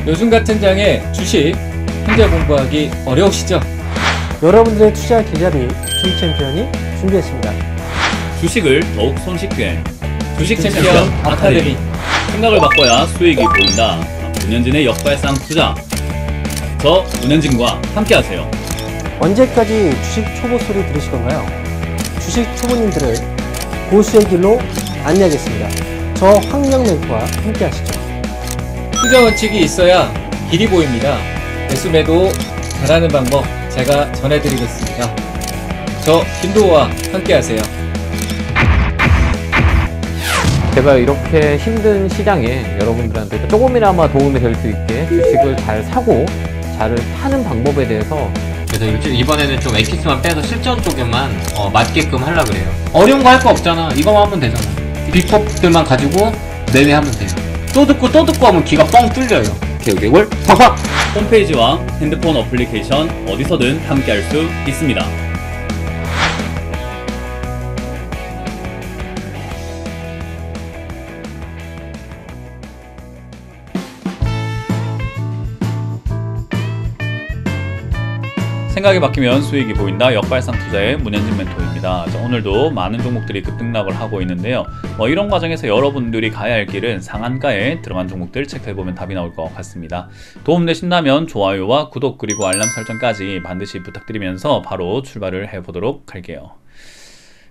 요즘 같은 장에 주식 혼자 공부하기 어려우시죠? 여러분들의 투자 계좌 및 주식 챔피언이 준비했습니다. 주식을 더욱 손쉽게 주식 챔피언 아카데미. 생각을 바꿔야 수익이 보인다. 문현진의 역발상 투자. 저 문현진과 함께하세요. 언제까지 주식 초보 소리 들으실 건가요? 주식 초보님들을 고수의 길로 안내하겠습니다. 저 황영 멘토와 함께 하시죠. 투자 원칙이 있어야 길이 보입니다. 매수 매도 잘하는 방법 제가 전해드리겠습니다. 저 김도호와 함께하세요. 제가 이렇게 힘든 시장에 여러분들한테 조금이나마 도움이 될 수 있게 주식을 잘 사고 잘 파는 방법에 대해서, 그래서 이번에는 좀 엑기스만 빼서 실전 쪽에만 맞게끔 하려고 그래요. 어려운 거 할 거 없잖아. 이거만 하면 되잖아. 비법들만 가지고 내내 하면 돼요. 또 듣고 하면 귀가 뻥 뚫려요. 개개골 팍팍! 홈페이지와 핸드폰 어플리케이션 어디서든 함께할 수 있습니다. 생각이 바뀌면 수익이 보인다. 역발상 투자의 문현진 멘토입니다. 자, 오늘도 많은 종목들이 급등락을 하고 있는데요. 이런 과정에서 여러분들이 가야 할 길은 상한가에 들어간 종목들 체크해보면 답이 나올 것 같습니다. 도움되신다면 좋아요와 구독 그리고 알람 설정까지 반드시 부탁드리면서 바로 출발을 해보도록 할게요.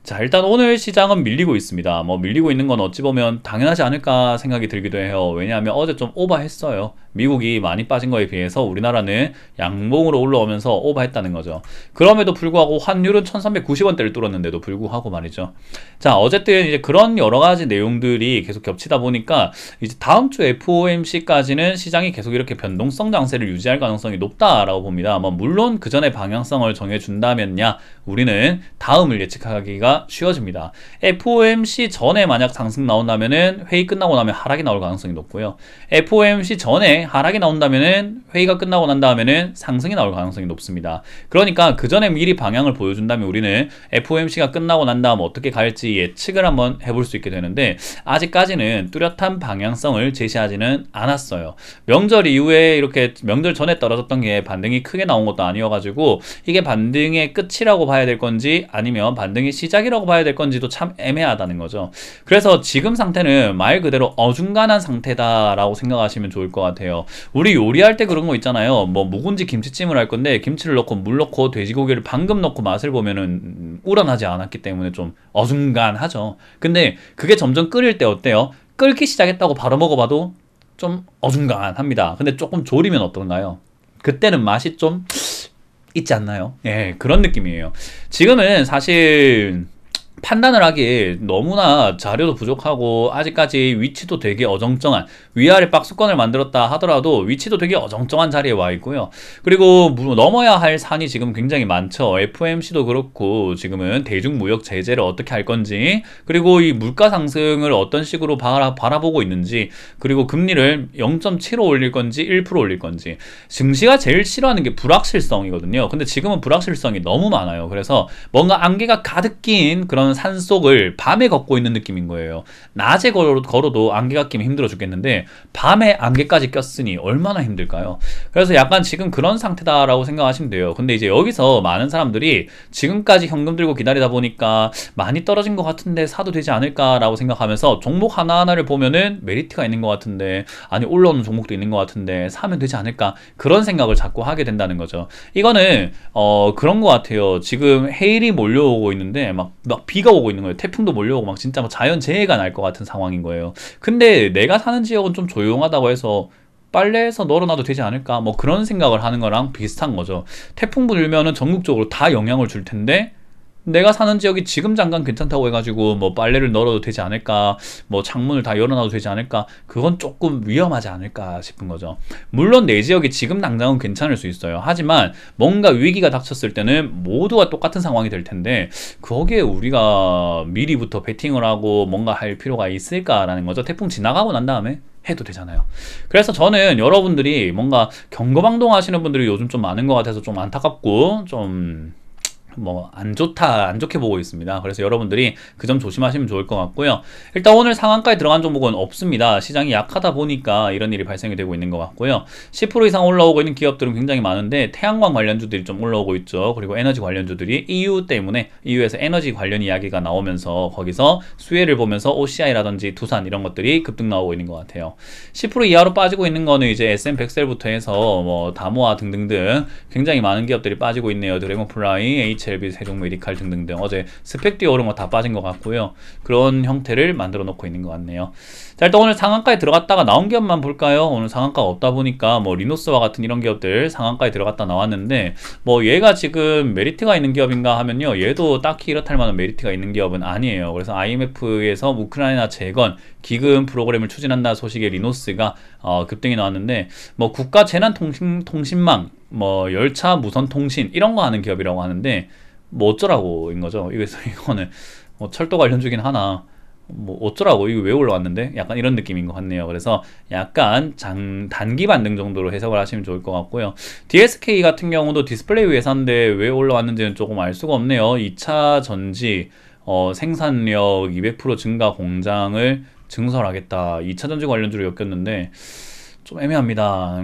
자, 일단 오늘 시장은 밀리고 있습니다. 밀리고 있는 건 어찌 보면 당연하지 않을까 생각이 들기도 해요. 왜냐하면 어제 좀 오버했어요. 미국이 많이 빠진 거에 비해서 우리나라는 양봉으로 올라오면서 오버했다는 거죠. 그럼에도 불구하고 환율은 1390원대를 뚫었는데도 불구하고 말이죠. 자, 어쨌든 이제 그런 여러 가지 내용들이 계속 겹치다 보니까 이제 다음 주 FOMC까지는 시장이 계속 이렇게 변동성 장세를 유지할 가능성이 높다라고 봅니다. 물론 그 전에 방향성을 정해준다면야 우리는 다음을 예측하기가 쉬워집니다. FOMC 전에 만약 상승 나온다면은 회의 끝나고 나면 하락이 나올 가능성이 높고요. FOMC 전에 하락이 나온다면은 회의가 끝나고 난 다음에는 상승이 나올 가능성이 높습니다. 그러니까 그 전에 미리 방향을 보여준다면 우리는 FOMC가 끝나고 난 다음 어떻게 갈지 예측을 한번 해볼 수 있게 되는데 아직까지는 뚜렷한 방향성을 제시하지는 않았어요. 명절 이후에 이렇게 명절 전에 떨어졌던 게 반등이 크게 나온 것도 아니어가지고 이게 반등의 끝이라고 봐야 될 건지 아니면 반등의 시작이라고 봐야 될 건지도 참 애매하다는 거죠. 그래서 지금 상태는 말 그대로 어중간한 상태다라고 생각하시면 좋을 것 같아요. 우리 요리할 때 그런 거 있잖아요. 묵은지 김치찜을 할 건데 김치를 넣고 물 넣고 돼지고기를 방금 넣고 맛을 보면은 우러나지 않았기 때문에 좀 어중간하죠. 근데 그게 점점 끓일 때 어때요? 끓기 시작했다고 바로 먹어봐도 좀 어중간합니다. 근데 조금 졸이면 어떤가요? 그때는 맛이 좀 있지 않나요? 예, 그런 느낌이에요. 지금은 사실 판단을 하기에 너무나 자료도 부족하고 아직까지 위치도 되게 어정쩡한, 위아래 박스권을 만들었다 하더라도 위치도 되게 어정쩡한 자리에 와 있고요. 그리고 넘어야 할 산이 지금 굉장히 많죠. FOMC도 그렇고 지금은 대중무역 제재를 어떻게 할 건지, 그리고 이 물가 상승을 어떤 식으로 바라보고 있는지, 그리고 금리를 0.75 올릴 건지 1% 올릴 건지. 증시가 제일 싫어하는 게 불확실성이거든요. 근데 지금은 불확실성이 너무 많아요. 그래서 뭔가 안개가 가득 낀 그런 산속을 밤에 걷고 있는 느낌인 거예요. 낮에 걸어도 안개가 끼면 힘들어 죽겠는데 밤에 안개까지 꼈으니 얼마나 힘들까요? 그래서 약간 지금 그런 상태다라고 생각하시면 돼요. 근데 이제 여기서 많은 사람들이 지금까지 현금 들고 기다리다 보니까 많이 떨어진 것 같은데 사도 되지 않을까라고 생각하면서 종목 하나하나를 보면은 메리트가 있는 것 같은데, 아니 올라오는 종목도 있는 것 같은데 사면 되지 않을까, 그런 생각을 자꾸 하게 된다는 거죠. 이거는 그런 것 같아요. 지금 헤일이 몰려오고 있는데 막 비가 오고 있는 거예요. 태풍도 몰려오고 막 진짜 자연재해가 날 것 같은 상황인 거예요. 근데 내가 사는 지역은 좀 조용하다고 해서 빨래해서 널어놔도 되지 않을까, 그런 생각을 하는 거랑 비슷한 거죠. 태풍 불면은 전국적으로 다 영향을 줄 텐데 내가 사는 지역이 지금 잠깐 괜찮다고 해가지고 빨래를 널어도 되지 않을까, 창문을 다 열어놔도 되지 않을까, 그건 조금 위험하지 않을까 싶은 거죠. 물론 내 지역이 지금 당장은 괜찮을 수 있어요. 하지만 뭔가 위기가 닥쳤을 때는 모두가 똑같은 상황이 될 텐데 거기에 우리가 미리부터 베팅을 하고 뭔가 할 필요가 있을까라는 거죠. 태풍 지나가고 난 다음에 해도 되잖아요. 그래서 저는 여러분들이 뭔가 경거망동 하시는 분들이 요즘 좀 많은 것 같아서 좀 안타깝고 좀 뭐 안 좋게 보고 있습니다. 그래서 여러분들이 그 점 조심하시면 좋을 것 같고요. 일단 오늘 상한가에 들어간 종목은 없습니다. 시장이 약하다 보니까 이런 일이 발생이 되고 있는 것 같고요. 10% 이상 올라오고 있는 기업들은 굉장히 많은데 태양광 관련주들이 좀 올라오고 있죠. 그리고 에너지 관련주들이 EU 때문에 EU에서 에너지 관련 이야기가 나오면서 거기서 수혜를 보면서 OCI라든지 두산 이런 것들이 급등 나오고 있는 것 같아요. 10% 이하로 빠지고 있는 거는 이제 SM100셀부터 해서 뭐 다모아 등등등 굉장히 많은 기업들이 빠지고 있네요. 드래곤플라이, HLB, 세종메디칼 등등등. 어제 스펙 뛰어 오른 거 다 빠진 것 같고요. 그런 형태를 만들어 놓고 있는 것 같네요. 자, 일단 오늘 상한가에 들어갔다가 나온 기업만 볼까요? 오늘 상한가가 없다 보니까 뭐 리노스와 같은 이런 기업들 상한가에 들어갔다 나왔는데 뭐 얘가 지금 메리트가 있는 기업인가 하면요, 얘도 딱히 이렇다 할 만한 메리트가 있는 기업은 아니에요. 그래서 IMF에서 우크라이나 재건 기금 프로그램을 추진한다 소식에 리노스가 급등이 나왔는데, 뭐 국가 재난 통신망, 뭐 열차 무선 통신 이런 거 하는 기업이라고 하는데 뭐 어쩌라고인 거죠. 그래서 이거는 뭐 철도 관련주긴 하나 뭐 어쩌라고, 이거 왜 올라왔는데? 약간 이런 느낌인 것 같네요. 그래서 약간 단기 반등 정도로 해석을 하시면 좋을 것 같고요. DSK 같은 경우도 디스플레이 회사인데 왜 올라왔는지는 조금 알 수가 없네요. 2차 전지 생산력 200% 증가 공장을 증설하겠다. 2차 전지 관련주로 엮였는데 좀 애매합니다.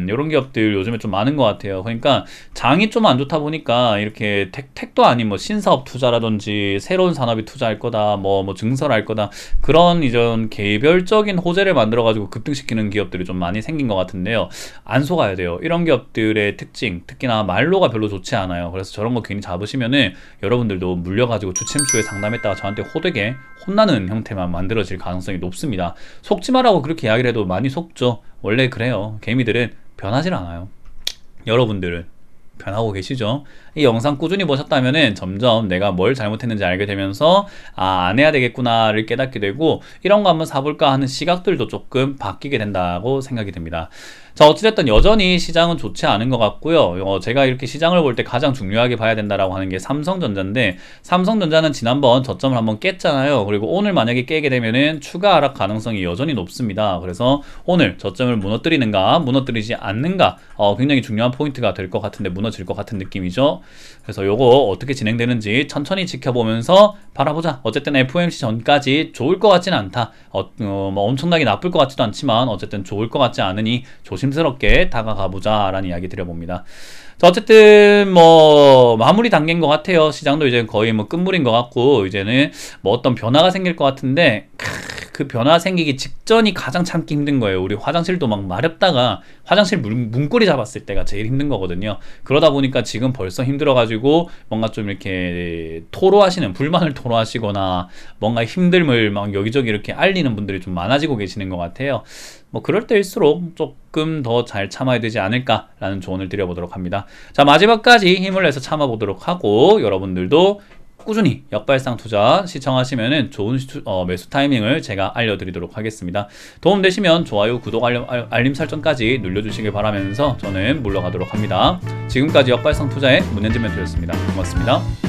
이런 기업들 요즘에 좀 많은 것 같아요. 그러니까 장이 좀 안 좋다 보니까 이렇게 택도 아닌 뭐 신사업 투자라든지 새로운 산업이 투자할 거다, 뭐 증설할 거다, 그런 이전 개별적인 호재를 만들어 가지고 급등시키는 기업들이 좀 많이 생긴 것 같은데요. 안 속아야 돼요. 이런 기업들의 특징, 특히나 말로가 별로 좋지 않아요. 그래서 저런 거 괜히 잡으시면은 여러분들도 물려가지고 주침수에 상담했다가 저한테 호되게 혼나는 형태만 만들어질 가능성이 높습니다. 속지 마라고 그렇게 이야기를 해도 많이 속죠. 원래 그래요. 개미들은 변하질 않아요. 여러분들은 변하고 계시죠? 이 영상 꾸준히 보셨다면은 점점 내가 뭘 잘못했는지 알게 되면서 안 해야 되겠구나를 깨닫게 되고, 이런 거 한번 사볼까 하는 시각들도 조금 바뀌게 된다고 생각이 듭니다. 자, 어찌됐든 여전히 시장은 좋지 않은 것 같고요. 제가 이렇게 시장을 볼 때 가장 중요하게 봐야 된다라고 하는 게 삼성전자인데, 삼성전자는 지난번 저점을 한번 깼잖아요. 그리고 오늘 만약에 깨게 되면은 추가 하락 가능성이 여전히 높습니다. 그래서 오늘 저점을 무너뜨리는가 무너뜨리지 않는가 굉장히 중요한 포인트가 될 것 같은데 무너질 것 같은 느낌이죠. 그래서 요거 어떻게 진행되는지 천천히 지켜보면서 바라보자. 어쨌든 FOMC 전까지 좋을 것 같지는 않다. 뭐 엄청나게 나쁠 것 같지도 않지만 어쨌든 좋을 것 같지 않으니 조심스럽게 다가가보자 라는 이야기 드려봅니다. 자, 어쨌든 뭐 마무리 단계인 것 같아요. 시장도 이제 거의 뭐 끝물인 것 같고, 이제는 뭐 어떤 변화가 생길 것 같은데 그 변화 생기기 직전이 가장 참기 힘든 거예요. 우리 화장실도 막 마렵다가 화장실 문고리 잡았을 때가 제일 힘든 거거든요. 그러다 보니까 지금 벌써 힘들어가지고 뭔가 좀 이렇게 불만을 토로하시거나 뭔가 힘듦을 막 여기저기 이렇게 알리는 분들이 좀 많아지고 계시는 것 같아요. 뭐 그럴 때일수록 조금 더 잘 참아야 되지 않을까라는 조언을 드려보도록 합니다. 자, 마지막까지 힘을 내서 참아보도록 하고, 여러분들도 꾸준히 역발상 투자 시청하시면은 좋은 매수 타이밍을 제가 알려드리도록 하겠습니다. 도움되시면 좋아요, 구독, 알림 설정까지 눌러주시길 바라면서 저는 물러가도록 합니다. 지금까지 역발상 투자의 문현진 멘토였습니다. 고맙습니다.